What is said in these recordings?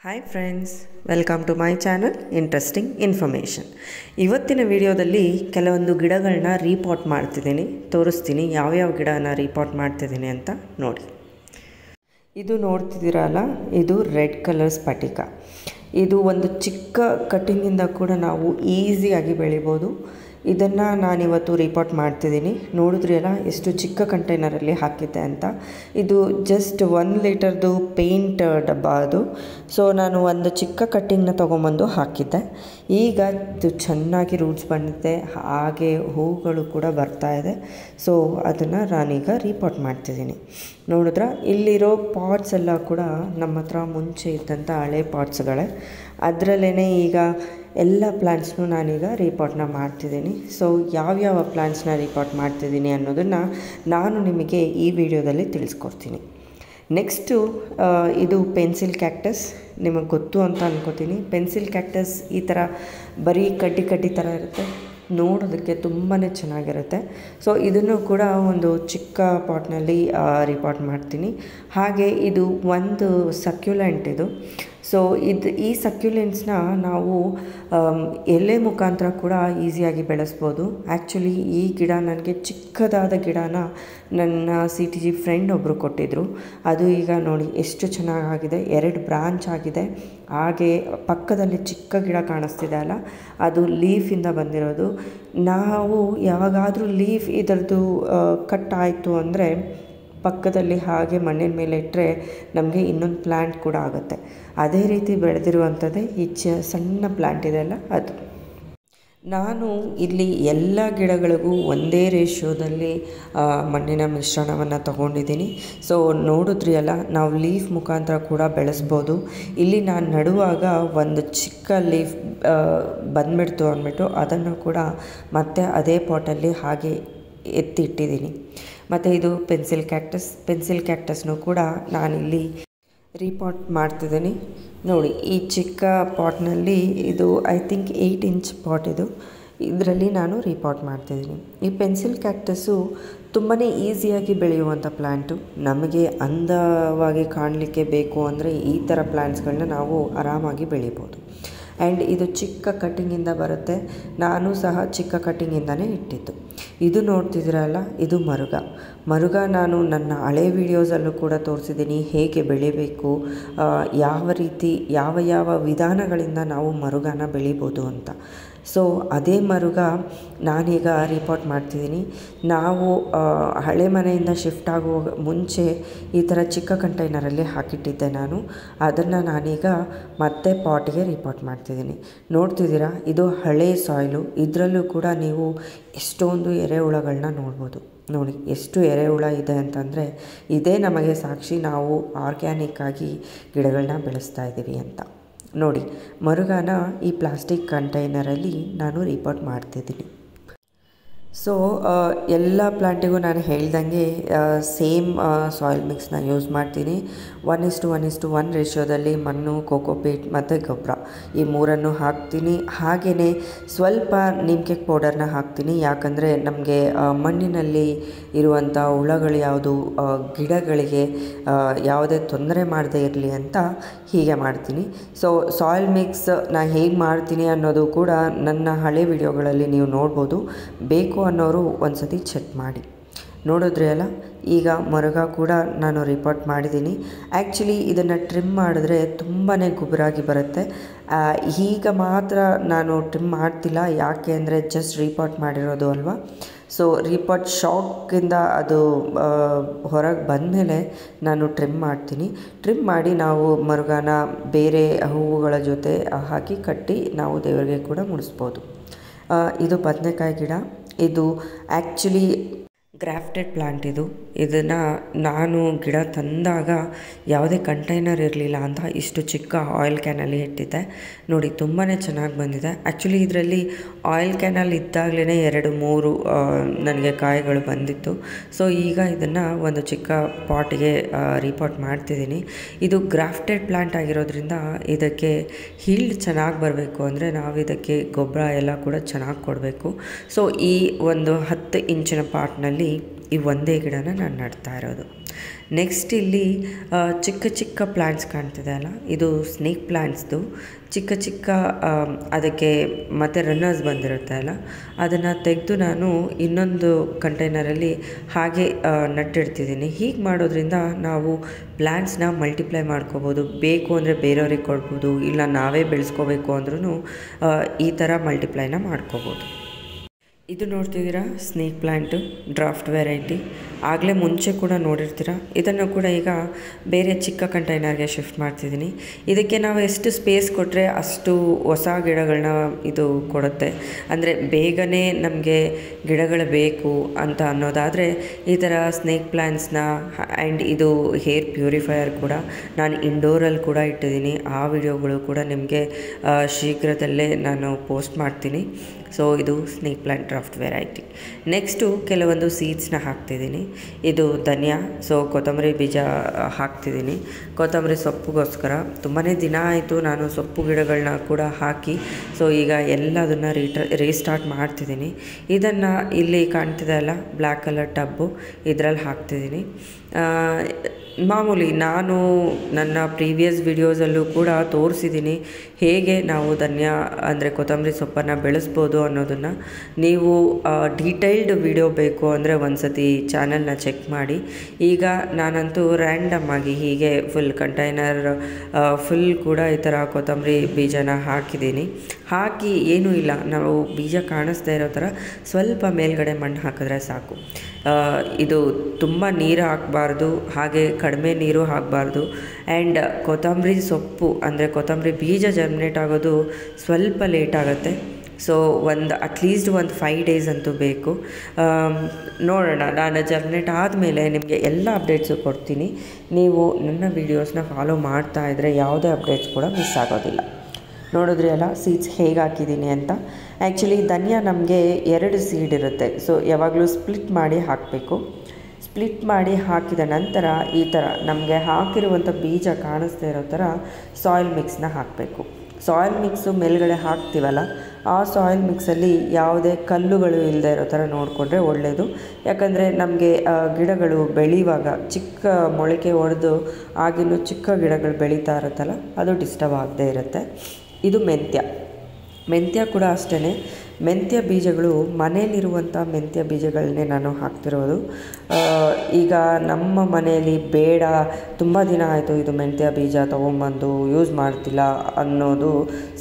Hi friends, welcome to my channel interesting information. ಇವತ್ತಿನ ವಿಡಿಯೋದಲ್ಲಿ ಕೆಲವೊಂದು ಗಿಡಗಳನ್ನ ರೀಪಾಟ್ ಮಾಡ್ತಿದ್ದೀನಿ, ತೋರಿಸ್ತೀನಿ ಯಾವ್ಯಾವ ಗಿಡನ ರೀಪಾಟ್ ಮಾಡ್ತಿದ್ದೀನಿ ಅಂತ ನೋಡಿ. ಇದು ನೋಡ್ತಿದ್ದೀರಲ್ಲ, ಇದು ರೆಡ್ ಕಲರ್ ಸ್ಫಟಿಕ. ಇದು ಒಂದು ಚಿಕ್ಕ ಕಟ್ಟಿಂಗಿಂದ ಕೂಡ ನಾವು ಈಸಿಯಾಗಿ ಬೆಳಿಬೋದು. ಇದನ್ನು ನಾನಿವತ್ತು ರೀಪಾಟ್ ಮಾಡ್ತಿದ್ದೀನಿ. ನೋಡಿದ್ರಿ ಅಲ್ಲ ಎಷ್ಟು ಚಿಕ್ಕ ಕಂಟೈನರಲ್ಲಿ ಹಾಕಿದ್ದೆ ಅಂತ. ಇದು ಜಸ್ಟ್ 1 ಲೀಟರ್ದು ಪೇಂಟ್ ಡಬ್ಬ ಅದು. ಸೊ ನಾನು ಒಂದು ಚಿಕ್ಕ ಕಟ್ಟಿಂಗ್ನ ತೊಗೊಂಬಂದು ಹಾಕಿದ್ದೆ. ಈಗ ಇದು ಚೆನ್ನಾಗಿ ರೂಟ್ಸ್ ಬಂದಿದೆ, ಹಾಗೆ ಹೂಗಳು ಕೂಡ ಬರ್ತಾ ಇದೆ. ಸೊ ಅದನ್ನು ನಾನೀಗ ರೀಪಾಟ್ ಮಾಡ್ತಿದ್ದೀನಿ. ನೋಡಿದ್ರೆ ಇಲ್ಲಿರೋ ಪಾಟ್ಸ್ ಎಲ್ಲ ಕೂಡ ನಮ್ಮ ಹತ್ರ ಮುಂಚೆ ಇದ್ದಂಥ ಹಳೆ ಪಾಟ್ಸ್ಗಳೇ. ಅದರಲ್ಲೇ ಈಗ ಎಲ್ಲ ಪ್ಲ್ಯಾಂಟ್ಸ್ನೂ ನಾನೀಗ ರೀಪಾಟ್ನ ಮಾಡ್ತಿದ್ದೀನಿ. ಸೊ ಯಾವ್ಯಾವ ಪ್ಲ್ಯಾಂಟ್ಸ್ನ ರೀಪಾಟ್ ಮಾಡ್ತಿದ್ದೀನಿ ಅನ್ನೋದನ್ನು ನಾನು ನಿಮಗೆ ಈ ವಿಡಿಯೋದಲ್ಲಿ ತಿಳಿಸ್ಕೊಡ್ತೀನಿ. ನೆಕ್ಸ್ಟು ಇದು ಪೆನ್ಸಿಲ್ ಕ್ಯಾಕ್ಟಸ್. ನಿಮಗೆ ಗೊತ್ತು ಅಂತ ಅನ್ಕೋತೀನಿ. ಪೆನ್ಸಿಲ್ ಕ್ಯಾಕ್ಟಸ್ ಈ ಥರ ಬರೀ ಕಡ್ಡಿ ಥರ ಇರುತ್ತೆ, ನೋಡೋದಕ್ಕೆ ತುಂಬಾ ಚೆನ್ನಾಗಿರುತ್ತೆ. ಸೊ ಇದನ್ನು ಕೂಡ ಒಂದು ಚಿಕ್ಕ ಪಾಟ್ನಲ್ಲಿ ರೀಪಾಟ್ ಮಾಡ್ತೀನಿ. ಹಾಗೆ ಇದು ಒಂದು ಸಕ್ಯುಲೆಂಟ್ ಇದು. ಸೊ ಈ ಸಕ್ಯುಲೆಂಟ್ಸ್ನ ನಾವು ಎಲೆ ಮುಖಾಂತರ ಕೂಡ ಈಸಿಯಾಗಿ ಬೆಳೆಸ್ಬೋದು. ಆ್ಯಕ್ಚುಲಿ ಈ ಗಿಡ ನನಗೆ ಚಿಕ್ಕದಾದ ಗಿಡನ ನನ್ನ CTG ಫ್ರೆಂಡ್ ಒಬ್ಬರು ಕೊಟ್ಟಿದ್ದರು. ಅದು ಈಗ ನೋಡಿ ಎಷ್ಟು ಚೆನ್ನಾಗಿದೆ, 2 ಬ್ರಾಂಚ್ ಆಗಿದೆ. ಹಾಗೆ ಪಕ್ಕದಲ್ಲಿ ಚಿಕ್ಕ ಗಿಡ ಕಾಣಿಸ್ತಿದೆ ಅಲ್ಲ, ಅದು ಲೀಫಿಂದ ಬಂದಿರೋದು. ನಾವು ಯಾವಾಗಾದರೂ ಲೀಫ್ ಇದರದ್ದು ಕಟ್ ಆಯಿತು ಅಂದರೆ ಪಕ್ಕದಲ್ಲಿ ಹಾಗೆ ಮಣ್ಣಿನ ಮೇಲೆ ಇಟ್ಟರೆ ನಮಗೆ ಇನ್ನೊಂದು ಪ್ಲ್ಯಾಂಟ್ ಕೂಡ ಆಗುತ್ತೆ. ಅದೇ ರೀತಿ ಬೆಳೆದಿರುವಂಥದ್ದೇ ಈ ಸಣ್ಣ ಪ್ಲ್ಯಾಂಟ್ ಇದೆಯಲ್ಲ ಅದು. ನಾನು ಇಲ್ಲಿ ಎಲ್ಲ ಗಿಡಗಳಿಗೂ ಒಂದೇ ರೇಷ್ಯೋದಲ್ಲಿ ಮಣ್ಣಿನ ಮಿಶ್ರಣವನ್ನು ತಗೊಂಡಿದ್ದೀನಿ. ಸೊ ನೋಡಿದ್ರಿ ಅಲ್ಲ, ನಾವು ಲೀಫ್ ಮುಖಾಂತರ ಕೂಡ ಬೆಳೆಸ್ಬೋದು. ಇಲ್ಲಿ ನಾನು ನಡುವಾಗ ಒಂದು ಚಿಕ್ಕ ಲೀಫ್ ಬಂದುಬಿಡ್ತು ಅಂದ್ಬಿಟ್ಟು ಅದನ್ನು ಕೂಡ ಮತ್ತೆ ಅದೇ ಪಾಟಲ್ಲಿ ಹಾಗೆ ಎತ್ತಿಟ್ಟಿದ್ದೀನಿ. ಮತ್ತು ಇದು ಪೆನ್ಸಿಲ್ ಕ್ಯಾಕ್ಟಸ್ನೂ ಕೂಡ ನಾನಿಲ್ಲಿ ರೀಪಾಟ್ ಮಾಡ್ತಿದ್ದೀನಿ. ನೋಡಿ ಈ ಚಿಕ್ಕ ಪಾಟ್ನಲ್ಲಿ, ಇದು ಐ ಥಿಂಕ್ 8 ಇಂಚ್ ಪಾಟ್ ಇದು. ಇದರಲ್ಲಿ ನಾನು ರೀಪಾಟ್ ಮಾಡ್ತಿದ್ದೀನಿ. ಈ ಪೆನ್ಸಿಲ್ ಕ್ಯಾಕ್ಟಸ್ಸು ತುಂಬಾ ಈಸಿಯಾಗಿ ಬೆಳೆಯುವಂಥ ಪ್ಲ್ಯಾಂಟು. ನಮಗೆ ಅಂದವಾಗಿ ಕಾಣಲಿಕ್ಕೆ ಬೇಕು ಅಂದರೆ ಈ ಥರ ಪ್ಲ್ಯಾಂಟ್ಸ್ಗಳನ್ನ ನಾವು ಆರಾಮಾಗಿ ಬೆಳಿಬೋದು. ಆ್ಯಂಡ್ ಇದು ಚಿಕ್ಕ ಕಟ್ಟಿಂಗಿಂದ ಬರುತ್ತೆ. ನಾನು ಸಹ ಚಿಕ್ಕ ಕಟ್ಟಿಂಗಿಂದನೇ ಇಟ್ಟಿದ್ದು. ಇದು ನೋಡ್ತಿದ್ದೀರಲ್ಲ, ಇದು ಮರುಗ ನಾನು ನನ್ನ ಹಳೆ ವೀಡಿಯೋಸಲ್ಲೂ ಕೂಡ ತೋರಿಸಿದ್ದೀನಿ ಹೇಗೆ ಬೆಳಿಬೇಕು, ಯಾವ ರೀತಿ ಯಾವ ವಿಧಾನಗಳಿಂದ ನಾವು ಮರುಗನ ಬೆಳಿಬೋದು ಅಂತ. ಸೊ ಅದೇ ಮರುಗ ನಾನೀಗ ರೀಪಾಟ್ ಮಾಡ್ತಿದ್ದೀನಿ. ನಾವು ಹಳೆ ಮನೆಯಿಂದ ಶಿಫ್ಟ್ ಆಗುವ ಮುಂಚೆ ಈ ಥರ ಚಿಕ್ಕ ಕಂಟೈನರಲ್ಲಿ ಹಾಕಿಟ್ಟಿದ್ದೆ ನಾನು. ಅದನ್ನು ನಾನೀಗ ಮತ್ತೆ ಪಾಟಿಗೆ ರೀಪಾಟ್ ಮಾಡ್ತಿದ್ದೀನಿ. ನೋಡ್ತಿದ್ದೀರಾ, ಇದು ಹಳೆ ಸಾಯಿಲು. ಇದರಲ್ಲೂ ಕೂಡ ನೀವು ಎಷ್ಟೊಂದು ಎರೆಹುಳಗಳನ್ನ ನೋಡ್ಬೋದು. ನೋಡಿ ಎಷ್ಟು ಎರೆಹುಳ ಇದೆ ಅಂತಂದರೆ ಇದೇ ನಮಗೆ ಸಾಕ್ಷಿ ನಾವು ಆರ್ಗ್ಯಾನಿಕ್ಕಾಗಿ ಗಿಡಗಳನ್ನ ಬೆಳೆಸ್ತಾ ಇದ್ದೀವಿ ಅಂತ. ನೋಡಿ ಮರುಗನ ಈ ಪ್ಲಾಸ್ಟಿಕ್ ಕಂಟೈನರಲ್ಲಿ ನಾನು ರೀಪಾಟ್ ಮಾಡ್ತಿದ್ದೀನಿ. ಸೊ ಎಲ್ಲ ಪ್ಲ್ಯಾಂಟಿಗೂ ನಾನು ಹೇಳ್ದಂಗೆ ಸೇಮ್ ಸಾಯಿಲ್ ಮಿಕ್ಸ್ನ ಯೂಸ್ ಮಾಡ್ತೀನಿ. 1:1:1 ರೇಷ್ಯೋದಲ್ಲಿ ಮಣ್ಣು, ಕೋಕೋಪೀಟ್ ಮತ್ತು ಗೊಬ್ಬರ ಈ 3 ಹಾಕ್ತೀನಿ. ಹಾಗೆಯೇ ಸ್ವಲ್ಪ ನೀಮ್ ಕೇಕ್ ಪೌಡರ್ನ ಹಾಕ್ತೀನಿ. ಯಾಕಂದರೆ ನಮಗೆ ಮಣ್ಣಿನಲ್ಲಿ ಇರುವಂಥ ಹುಳಗಳು ಯಾವುದು ಗಿಡಗಳಿಗೆ ಯಾವುದೇ ತೊಂದರೆ ಮಾಡದೇ ಇರಲಿ ಅಂತ ಹೀಗೆ ಮಾಡ್ತೀನಿ. ಸೊ ಸಾಯಿಲ್ ಮಿಕ್ಸ್ ನಾನು ಹೇಗೆ ಮಾಡ್ತೀನಿ ಅನ್ನೋದು ಕೂಡ ನನ್ನ ಹಳೆ ವಿಡಿಯೋಗಳಲ್ಲಿ ನೀವು ನೋಡ್ಬೋದು. ಬೇಕು ಅನ್ನೋರು ಒಂದು ಸತಿ ಚೆಕ್ ಮಾಡಿ. ನೋಡಿದ್ರಿ ಅಲ್ಲ, ಈಗ ಮರುಗ ಕೂಡ ನಾನು ರೀಪಾಟ್ ಮಾಡಿದ್ದೀನಿ. ಆ್ಯಕ್ಚುಲಿ ಇದನ್ನು ಟ್ರಿಮ್ ಮಾಡಿದ್ರೆ ತುಂಬಾ ಗುಬುರಾಗಿ ಬರುತ್ತೆ. ಈಗ ಮಾತ್ರ ನಾನು ಟ್ರಿಮ್ ಮಾಡ್ತಿಲ್ಲ, ಯಾಕೆ ಅಂದರೆ ಜಸ್ಟ್ ರೀಪಾಟ್ ಮಾಡಿರೋದು ಅಲ್ವಾ. ಸೊ ರೀಪಾಟ್ ಶಾಕಿಂದ ಅದು ಹೊರಗೆ ಬಂದಮೇಲೆ ನಾನು ಟ್ರಿಮ್ ಮಾಡ್ತೀನಿ. ಟ್ರಿಮ್ ಮಾಡಿ ನಾವು ಮರುಗನ ಬೇರೆ ಹೂವುಗಳ ಜೊತೆ ಹಾಕಿ ಕಟ್ಟಿ ನಾವು ದೇವರಿಗೆ ಕೂಡ ಮುಡಿಸ್ಬೋದು. ಇದು ಬದನೆಕಾಯಿ ಗಿಡ. ಇದು ಆ್ಯಕ್ಚುಲಿ ಗ್ರಾಫ್ಟೆಡ್ ಪ್ಲ್ಯಾಂಟ್. ಇದನ್ನು ನಾನು ಗಿಡ ತಂದಾಗ ಯಾವುದೇ ಕಂಟೈನರ್ ಇರಲಿಲ್ಲ ಅಂತ ಇಷ್ಟು ಚಿಕ್ಕ ಆಯಿಲ್ ಕ್ಯಾನಲ್ಲಿ ಇಟ್ಟಿದ್ದೆ. ನೋಡಿ ತುಂಬಾ ಚೆನ್ನಾಗಿ ಬಂದಿದೆ. ಆ್ಯಕ್ಚುಲಿ ಇದರಲ್ಲಿ ಆಯಿಲ್ ಕ್ಯಾನಲ್ಲಿ ಇದ್ದಾಗಲೇ 2-3 ನನಗೆ ಕಾಯಿಗಳು ಬಂದಿತ್ತು. ಸೊ ಈಗ ಇದನ್ನು ಒಂದು ಚಿಕ್ಕ ಪಾಟಿಗೆ ರೀಪಾಟ್ ಮಾಡ್ತಿದ್ದೀನಿ. ಇದು ಗ್ರಾಫ್ಟೆಡ್ ಪ್ಲ್ಯಾಂಟ್ ಆಗಿರೋದ್ರಿಂದ ಇದಕ್ಕೆ ಹೀಲ್ಡ್ ಚೆನ್ನಾಗಿ ಬರಬೇಕು ಅಂದರೆ ನಾವು ಇದಕ್ಕೆ ಗೊಬ್ಬರ ಎಲ್ಲ ಕೂಡ ಚೆನ್ನಾಗಿ ಕೊಡಬೇಕು. ಸೊ ಈ ಒಂದು 10 ಇಂಚಿನ ಪಾಟ್ನಲ್ಲಿ ಈ ಒಂದೇ ಗಿಡನ ನಾನು ನಡ್ತಾ ಇರೋದು. ನೆಕ್ಸ್ಟ್ ಇಲ್ಲಿ ಚಿಕ್ಕ ಚಿಕ್ಕ ಪ್ಲ್ಯಾಂಟ್ಸ್ ಕಾಣ್ತಿದೆ ಅಲ್ಲ, ಇದು ಸ್ನೇಕ್ ಪ್ಲ್ಯಾಂಟ್ಸ್ದು ಚಿಕ್ಕ ಚಿಕ್ಕ ಅದಕ್ಕೆ ಮತ್ತು ರನ್ನರ್ಸ್ ಬಂದಿರುತ್ತೆ ಅಲ್ಲ, ಅದನ್ನು ತೆಗೆದು ನಾನು ಇನ್ನೊಂದು ಕಂಟೈನರಲ್ಲಿ ಹಾಗೆ ನಟ್ಟಿಡ್ತಿದ್ದೀನಿ. ಹೀಗೆ ಮಾಡೋದ್ರಿಂದ ನಾವು ಪ್ಲ್ಯಾಂಟ್ಸ್ನ ಮಲ್ಟಿಪ್ಲೈ ಮಾಡ್ಕೋಬೋದು. ಬೇಕು ಅಂದರೆ ಬೇರೆಯವ್ರಿಗೆ ಕೊಡ್ಬೋದು, ಇಲ್ಲ ನಾವೇ ಬೆಳೆಸ್ಕೋಬೇಕು ಅಂದ್ರೂ ಈ ಥರ ಮಲ್ಟಿಪ್ಲೈನ ಮಾಡ್ಕೋಬೋದು. ಇದು ನೋಡ್ತಿದ್ದೀರಾ ಸ್ನೇಕ್ ಪ್ಲ್ಯಾಂಟು, ಡ್ರಾಫ್ಟ್ ವೆರೈಟಿ. ಆಗಲೇ ಮುಂಚೆ ಕೂಡ ನೋಡಿರ್ತೀರ. ಇದನ್ನು ಕೂಡ ಈಗ ಬೇರೆ ಚಿಕ್ಕ ಕಂಟೈನರ್ಗೆ ಶಿಫ್ಟ್ ಮಾಡ್ತಿದ್ದೀನಿ. ಇದಕ್ಕೆ ನಾವು ಎಷ್ಟು ಸ್ಪೇಸ್ ಕೊಟ್ಟರೆ ಅಷ್ಟು ಹೊಸ ಗಿಡಗಳನ್ನ ಇದು ಕೊಡುತ್ತೆ. ಅಂದರೆ ಬೇಗನೆ ನಮಗೆ ಗಿಡಗಳು ಬೇಕು ಅಂತ ಅನ್ನೋದಾದರೆ ಈ ಥರ ಸ್ನೇಕ್ ಪ್ಲ್ಯಾಂಟ್ಸ್ನ ಆ್ಯಂಡ್ ಇದು ಹೇರ್ ಪ್ಯೂರಿಫೈಯರ್ ಕೂಡ ನಾನು ಇಂಡೋರಲ್ಲಿ ಕೂಡ ಇಟ್ಟಿದ್ದೀನಿ. ಆ ವಿಡಿಯೋಗಳು ಕೂಡ ನಿಮಗೆ ಶೀಘ್ರದಲ್ಲೇ ನಾನು ಪೋಸ್ಟ್ ಮಾಡ್ತೀನಿ. ಸೊ ಇದು snake plant draft variety. Next ಕೆಲವೊಂದು ಸೀಡ್ಸ್ನ ಹಾಕ್ತಿದ್ದೀನಿ. ಇದು ಧನಿಯಾ, ಸೊ ಕೊತ್ತಂಬರಿ ಬೀಜ ಹಾಕ್ತಿದ್ದೀನಿ ಕೊತ್ತಂಬರಿ ಸೊಪ್ಪಿಗೋಸ್ಕರ. ತುಂಬಾ ದಿನ ಆಯಿತು ನಾನು ಸೊಪ್ಪು ಗಿಡಗಳನ್ನ ಕೂಡ ಹಾಕಿ. ಸೊ ಈಗ ಎಲ್ಲದನ್ನು ರೀಸ್ಟಾರ್ಟ್ ಮಾಡ್ತಿದ್ದೀನಿ. ಇದನ್ನು ಇಲ್ಲಿ ಕಾಣ್ತಿದೆ ಅಲ್ಲ ಬ್ಲ್ಯಾಕ್ ಕಲರ್ ಟಬ್ಬು, ಇದರಲ್ಲಿ ಹಾಕ್ತಿದ್ದೀನಿ. ಮಾಮೂಲಿ ನಾನು ನನ್ನ ಪ್ರೀವಿಯಸ್ ವಿಡಿಯೋಸಲ್ಲೂ ಕೂಡ ತೋರಿಸಿದ್ದೀನಿ ಹೇಗೆ ನಾವು ಧನಿಯಾ ಅಂದರೆ ಕೊತ್ತಂಬರಿ ಸೊಪ್ಪನ್ನು ಬೆಳೆಸ್ಬೋದು ಅನ್ನೋದನ್ನು. ನೀವು ಡೀಟೇಲ್ಡ್ ವಿಡಿಯೋ ಬೇಕು ಅಂದರೆ ಒಂದು ಸತಿ ಚಾನಲ್ನ ಚೆಕ್ ಮಾಡಿ. ಈಗ ನಾನಂತೂ ರ್ಯಾಂಡಮ್ ಆಗಿ ಹೀಗೆ ಫುಲ್ ಕಂಟೈನರ್ ಫುಲ್ ಕೂಡ ಈ ಥರ ಕೊತ್ತಂಬರಿ ಬೀಜನ ಹಾಕಿದ್ದೀನಿ. ಹಾಕಿ ಏನೂ ಇಲ್ಲ, ನಾವು ಬೀಜ ಕಾಣಿಸ್ತಾ ಇರೋ ಥರ ಸ್ವಲ್ಪ ಮೇಲ್ಗಡೆ ಮಣ್ಣು ಹಾಕಿದ್ರೆ ಸಾಕು. ಇದು ತುಂಬ ನೀರು ಹಾಕಬಾರ್ದು, ಹಾಗೆ ಕಡಿಮೆ ನೀರು ಹಾಕಬಾರ್ದು. ಆ್ಯಂಡ್ ಕೊತ್ತಂಬರಿ ಸೊಪ್ಪು ಅಂದರೆ ಕೊತ್ತಂಬರಿ ಬೀಜ ಜರ್ಮಿನೇಟ್ ಆಗೋದು ಸ್ವಲ್ಪ ಲೇಟ್ ಆಗುತ್ತೆ. ಸೊ ಅಟ್ಲೀಸ್ಟ್ ಒಂದು 5 days ಅಂತೂ ಬೇಕು. ನೋಡೋಣ, ನಾನು ಜರ್ಮಿನೇಟ್ ಆದಮೇಲೆ ನಿಮಗೆ ಎಲ್ಲ ಅಪ್ಡೇಟ್ಸು ಕೊಡ್ತೀನಿ. ನೀವು ನನ್ನ ವೀಡಿಯೋಸ್ನ ಫಾಲೋ ಮಾಡ್ತಾ ಇದ್ದರೆ ಯಾವುದೇ ಅಪ್ಡೇಟ್ಸ್ ಕೂಡ ಮಿಸ್ ಆಗೋದಿಲ್ಲ. ನೋಡಿದ್ರಿ ಅಲ್ಲ ಸೀಡ್ಸ್ ಹೇಗೆ ಹಾಕಿದ್ದೀನಿ ಅಂತ. ಆ್ಯಕ್ಚುಲಿ ಧನಿಯಾ ನಮಗೆ 2 ಸೀಡ್ ಇರುತ್ತೆ. ಸೊ ಯಾವಾಗಲೂ ಸ್ಪ್ಲಿಟ್ ಮಾಡಿ ಹಾಕಬೇಕು. ಸ್ಪ್ಲಿಟ್ ಮಾಡಿ ಹಾಕಿದ ನಂತರ ಈ ಥರ ನಮಗೆ ಹಾಕಿರುವಂಥ ಬೀಜ ಕಾಣಿಸ್ತಾ ಇರೋ ಥರ ಸಾಯಿಲ್ ಮಿಕ್ಸ್ನ ಹಾಕಬೇಕು. ಸಾಯಿಲ್ ಮಿಕ್ಸು ಮೇಲ್ಗಡೆ ಹಾಕ್ತೀವಲ್ಲ, ಆ ಸಾಯಿಲ್ ಮಿಕ್ಸಲ್ಲಿ ಯಾವುದೇ ಕಲ್ಲುಗಳು ಇಲ್ಲದೆ ಇರೋ ಥರ ನೋಡಿಕೊಂಡ್ರೆ ಒಳ್ಳೆಯದು. ಯಾಕಂದರೆ ನಮಗೆ ಗಿಡಗಳು ಬೆಳೆಯುವಾಗ ಚಿಕ್ಕ ಮೊಳಕೆ ಹೊಡೆದು ಆಗಿನ್ನೂ ಚಿಕ್ಕ ಗಿಡಗಳು ಬೆಳೀತಾ ಇರುತ್ತಲ್ಲ, ಅದು ಡಿಸ್ಟರ್ಬ್ ಆಗದೇ ಇರುತ್ತೆ. ಇದು ಮೆಂತ್ಯ ಕೂಡ ಅಷ್ಟೇ. ಮೆಂತ್ಯ ಬೀಜಗಳು ಮನೆಯಲ್ಲಿರುವಂಥ ಮೆಂತ್ಯ ಬೀಜಗಳನ್ನೇ ನಾನು ಹಾಕ್ತಿರೋದು. ಈಗ ನಮ್ಮ ಮನೆಯಲ್ಲಿ ಬೇಡ, ತುಂಬ ದಿನ ಆಯಿತು ಇದು ಮೆಂತ್ಯ ಬೀಜ ತೊಗೊಂಬಂದು ಯೂಸ್ ಮಾಡ್ತಿಲ್ಲ ಅನ್ನೋದು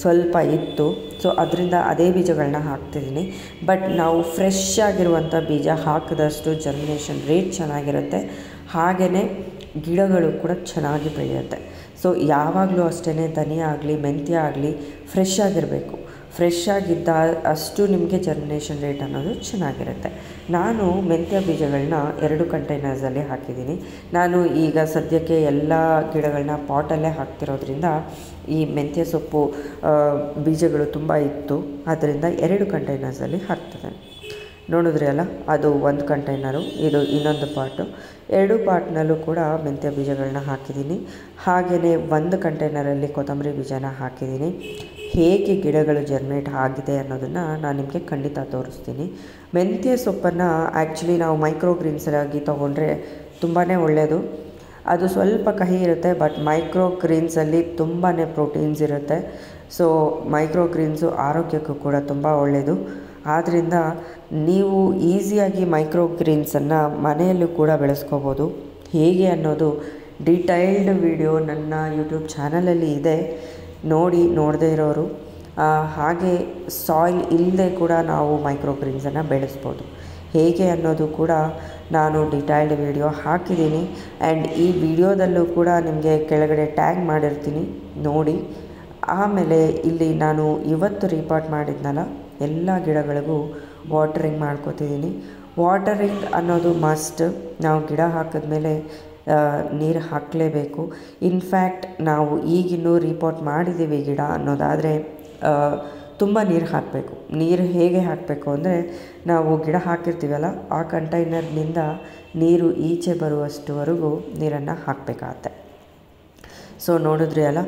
ಸ್ವಲ್ಪ ಇತ್ತು. ಸೊ ಅದರಿಂದ ಅದೇ ಬೀಜಗಳನ್ನ ಹಾಕ್ತಿದ್ದೀನಿ. ಬಟ್ ನಾವು ಫ್ರೆಶ್ ಆಗಿರುವಂಥ ಬೀಜ ಹಾಕಿದಷ್ಟು ಜರ್ಮಿನೇಷನ್ ರೇಟ್ ಚೆನ್ನಾಗಿರುತ್ತೆ, ಹಾಗೆಯೇ ಗಿಡಗಳು ಕೂಡ ಚೆನ್ನಾಗಿ ಬೆಳೆಯುತ್ತೆ. ಸೊ ಯಾವಾಗಲೂ ಅಷ್ಟೇ ಧನಿಯಾ ಆಗಲಿ ಮೆಂತ್ಯ ಆಗಲಿ ಫ್ರೆಶ್ ಆಗಿರಬೇಕು. ಫ್ರೆಶ್ ಆಗಿದ್ದ ಅಷ್ಟು ನಿಮಗೆ ಜರ್ಮಿನೇಷನ್ ರೇಟ್ ಅನ್ನೋದು ಚೆನ್ನಾಗಿರುತ್ತೆ. ನಾನು ಮೆಂತ್ಯ ಬೀಜಗಳನ್ನ 2 ಕಂಟೈನರ್ಸಲ್ಲಿ ಹಾಕಿದ್ದೀನಿ. ನಾನು ಈಗ ಸದ್ಯಕ್ಕೆ ಎಲ್ಲ ಗಿಡಗಳನ್ನ ಪಾಟಲ್ಲೇ ಹಾಕ್ತಿರೋದ್ರಿಂದ ಈ ಮೆಂತ್ಯ ಸೊಪ್ಪು ಬೀಜಗಳು ತುಂಬ ಇತ್ತು, ಆದ್ದರಿಂದ 2 ಕಂಟೈನರ್ಸಲ್ಲಿ ಹಾಕ್ತಿದ್ದೇನೆ. ನೋಡಿದ್ರಿ ಅಲ್ಲ, ಅದು 1 ಕಂಟೈನರು, ಇದು ಇನ್ನೊಂದು ಪಾಟು. 2 ಪಾಟ್ನಲ್ಲೂ ಕೂಡ ಮೆಂತ್ಯ ಬೀಜಗಳನ್ನ ಹಾಕಿದ್ದೀನಿ. ಹಾಗೆಯೇ 1 ಕಂಟೈನರಲ್ಲಿ ಕೊತ್ತಂಬರಿ ಬೀಜನ ಹಾಕಿದ್ದೀನಿ. ಹೇಗೆ ಗಿಡಗಳು ಜರ್ಮಿನೇಟ್ ಆಗಿದೆ ಅನ್ನೋದನ್ನು ನಾನು ನಿಮಗೆ ಖಂಡಿತ ತೋರಿಸ್ತೀನಿ. ಮೆಂತ್ಯ ಸೊಪ್ಪನ್ನು ಆ್ಯಕ್ಚುಲಿ ನಾವು ಮೈಕ್ರೋಗ್ರೀನ್ಸಾಗಿ ತೊಗೊಂಡ್ರೆ ತುಂಬಾ ಒಳ್ಳೆಯದು. ಅದು ಸ್ವಲ್ಪ ಕಹಿ ಇರುತ್ತೆ, ಬಟ್ ಮೈಕ್ರೋಗ್ರೀನ್ಸಲ್ಲಿ ತುಂಬಾ ಪ್ರೋಟೀನ್ಸ್ ಇರುತ್ತೆ. ಸೊ ಮೈಕ್ರೋಗ್ರೀನ್ಸು ಆರೋಗ್ಯಕ್ಕೂ ಕೂಡ ತುಂಬ ಒಳ್ಳೆಯದು. ಆದ್ದರಿಂದ ನೀವು ಈಸಿಯಾಗಿ ಮೈಕ್ರೋಗ್ರೀನ್ಸನ್ನು ಮನೆಯಲ್ಲೂ ಕೂಡ ಬೆಳೆಸ್ಕೋಬೋದು. ಹೇಗೆ ಅನ್ನೋದು ಡೀಟೈಲ್ಡ್ ವಿಡಿಯೋ ನನ್ನ ಯೂಟ್ಯೂಬ್ ಚಾನಲಲ್ಲಿ ಇದೆ, ನೋಡದೇ ಇರೋರು. ಹಾಗೆ ಸಾಯಿಲ್ ಇಲ್ಲದೆ ಕೂಡ ನಾವು ಮೈಕ್ರೋಗ್ರೀನ್ಸನ್ನು ಬೆಳೆಸ್ಬೋದು. ಹೇಗೆ ಅನ್ನೋದು ಕೂಡ ನಾನು ಡೀಟೈಲ್ಡ್ ವಿಡಿಯೋ ಹಾಕಿದ್ದೀನಿ. ಆ್ಯಂಡ್ ಈ ವಿಡಿಯೋದಲ್ಲೂ ಕೂಡ ನಿಮಗೆ ಕೆಳಗಡೆ ಟ್ಯಾಗ್ ಮಾಡಿರ್ತೀನಿ, ನೋಡಿ. ಆಮೇಲೆ ಇಲ್ಲಿ ನಾನು ಇವತ್ತು ರೀಪಾಟ್ ಮಾಡಿದ್ನಲ್ಲ, ಎಲ್ಲ ಗಿಡಗಳಿಗೂ ವಾಟರಿಂಗ್ ಮಾಡ್ಕೋತಿದ್ದೀನಿ. ವಾಟರಿಂಗ್ ಅನ್ನೋದು ಮಸ್ಟ್. ನಾವು ಗಿಡ ಹಾಕಿದ್ಮೇಲೆ ನೀರು ಹಾಕಲೇಬೇಕು. ಇನ್ಫ್ಯಾಕ್ಟ್ ನಾವು ಈಗಿನ್ನೂ ರೀಪಾಟ್ ಮಾಡಿದ್ದೀವಿ ಗಿಡ ಅನ್ನೋದಾದರೆ ತುಂಬ ನೀರು ಹಾಕಬೇಕು. ನೀರು ಹೇಗೆ ಹಾಕಬೇಕು ಅಂದರೆ, ನಾವು ಗಿಡ ಹಾಕಿರ್ತೀವಲ್ಲ ಆ ಕಂಟೈನರ್ನಿಂದ ನೀರು ಈಚೆ ಬರುವಷ್ಟುವರೆಗೂ ನೀರನ್ನು ಹಾಕಬೇಕಾಗತ್ತೆ. ಸೊ ನೋಡಿದ್ರಿ ಅಲ್ಲ,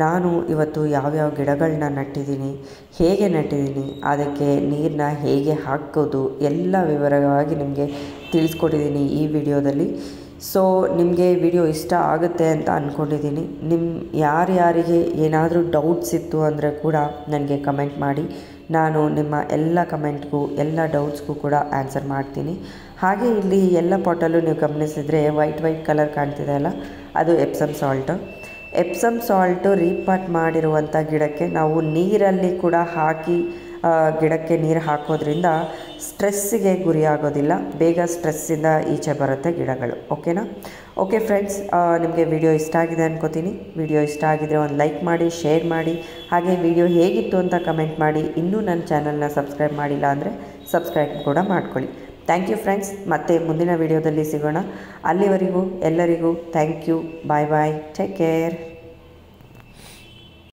ನಾನು ಇವತ್ತು ಯಾವ್ಯಾವ ಗಿಡಗಳನ್ನ ನಟ್ಟಿದ್ದೀನಿ, ಹೇಗೆ ನಟ್ಟಿದ್ದೀನಿ, ಅದಕ್ಕೆ ನೀರನ್ನ ಹೇಗೆ ಹಾಕೋದು ಎಲ್ಲ ವಿವರವಾಗಿ ನಿಮಗೆ ತಿಳಿಸ್ಕೊಟ್ಟಿದ್ದೀನಿ ಈ ವಿಡಿಯೋದಲ್ಲಿ. ಸೊ ನಿಮಗೆ ವಿಡಿಯೋ ಇಷ್ಟ ಆಗುತ್ತೆ ಅಂತ ಅಂದ್ಕೊಂಡಿದ್ದೀನಿ. ಯಾರ್ಯಾರಿಗೆ ಏನಾದರೂ ಡೌಟ್ಸ್ ಇತ್ತು ಅಂದರೆ ಕೂಡ ನನಗೆ ಕಮೆಂಟ್ ಮಾಡಿ. ನಾನು ನಿಮ್ಮ ಎಲ್ಲ ಕಮೆಂಟ್ಗೂ ಎಲ್ಲ ಡೌಟ್ಸ್ಗೂ ಕೂಡ ಆನ್ಸರ್ ಮಾಡ್ತೀನಿ. ಹಾಗೆ ಇಲ್ಲಿ ಎಲ್ಲ ಪಾಟಲ್ಲೂ ನೀವು ಗಮನಿಸಿದರೆ ವೈಟ್ ಕಲರ್ ಕಾಣ್ತಿದೆ ಅಲ್ಲ, ಅದು ಎಪ್ಸಮ್ ಸಾಲ್ಟು ರೀಪಾಟ್ ಮಾಡಿರುವಂಥ ಗಿಡಕ್ಕೆ ನಾವು ನೀರಲ್ಲಿ ಕೂಡ ಹಾಕಿ ಗಿಡಕ್ಕೆ ನೀರು ಹಾಕೋದ್ರಿಂದ ಸ್ಟ್ರೆಸ್ಸಿಗೆ ಗುರಿಯಾಗೋದಿಲ್ಲ, ಬೇಗ ಸ್ಟ್ರೆಸ್ಸಿಂದ ಈಚೆ ಬರುತ್ತೆ ಗಿಡಗಳು. ಓಕೆನಾ? ಓಕೆ ಫ್ರೆಂಡ್ಸ್, ನಿಮಗೆ ವಿಡಿಯೋ ಇಷ್ಟ ಆಗಿದೆ ಅನ್ಕೋತೀನಿ. ವಿಡಿಯೋ ಇಷ್ಟ ಆಗಿದರೆ ಒಂದು ಲೈಕ್ ಮಾಡಿ, ಶೇರ್ ಮಾಡಿ, ಹಾಗೆ ವಿಡಿಯೋ ಹೇಗಿತ್ತು ಅಂತ ಕಮೆಂಟ್ ಮಾಡಿ. ಇನ್ನೂ ನನ್ನ ಚಾನಲ್ನ ಸಬ್ಸ್ಕ್ರೈಬ್ ಮಾಡಿಲ್ಲ ಅಂದರೆ ಸಬ್ಸ್ಕ್ರೈಬ್ ಕೂಡ ಮಾಡ್ಕೊಳ್ಳಿ. Thank you friends. ಮತ್ತೆ ಮುಂದಿನ ವಿಡಿಯೋದಲ್ಲಿ ಸಿಗೋಣ. ಅಲ್ಲಿವರೆಗೂ ಎಲ್ಲರಿಗೂ thank you. Bye take care.